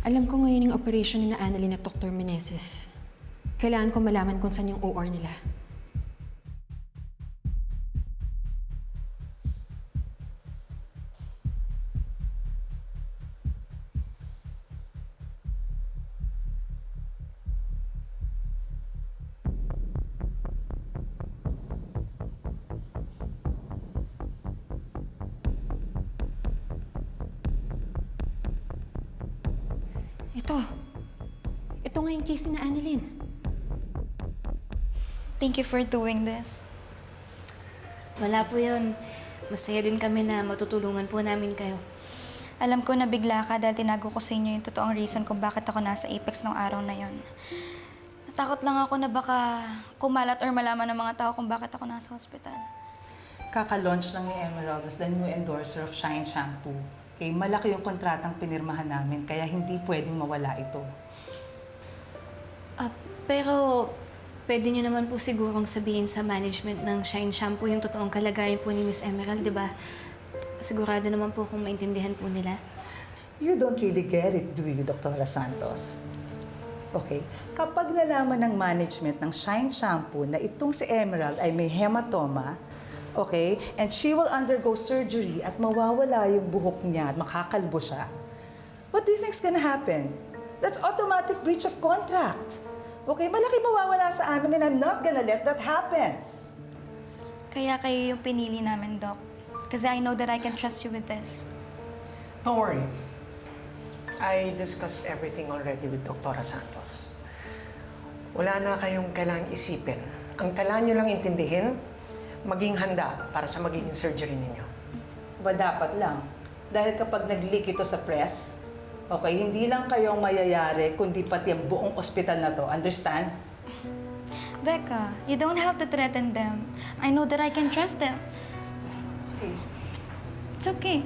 Alam ko ngayon yung operation ni na Annalyn at Dr. Meneses. Kailangan ko malaman kung saan yung OR nila. Ito nga yung case ni na Annalyn. Thank you for doing this. Wala po yun. Masaya din kami na matutulungan po namin kayo. Alam ko na bigla ka dahil tinago ko sa inyo yung totoong reason kung bakit ako nasa Apex nung araw na yon. Natakot lang ako na baka kumalat or malaman ng mga tao kung bakit ako nasa hospital. Kaka-launch lang ni Emerald as the new endorser of Shine Shampoo. Okay, malaki yung kontratang pinirmahan namin, kaya hindi pwedeng mawala ito. Pero pwede nyo naman po sigurong sabihin sa management ng Shine Shampoo yung totoong kalagayan po ni Miss Emerald, di ba? Sigurado naman po kung maintindihan po nila. You don't really get it, do you, Dr. Santos? Okay, kapag nalaman ng management ng Shine Shampoo na itong si Emerald ay may hematoma, okay, and she will undergo surgery at mawawala yung buhok niya at makakalbo siya, what do you think's gonna happen? That's automatic breach of contract. Okay, malaki mawawala sa amin and I'm not gonna let that happen. Kaya kayo yung pinili namin, Doc. Kasi I know that I can trust you with this. Don't worry. I discussed everything already with Dr. Santos. Wala na kayong kailangang isipin. Ang kailangan nyo lang intindihin, maging handa para sa magiging surgery ninyo. Ba dapat lang. Dahil kapag nag-leak ito sa press, okay, hindi lang kayong mayayari, kundi pati ang buong ospital na to. Understand? Becca, you don't have to threaten them. I know that I can trust them. Okay. It's okay.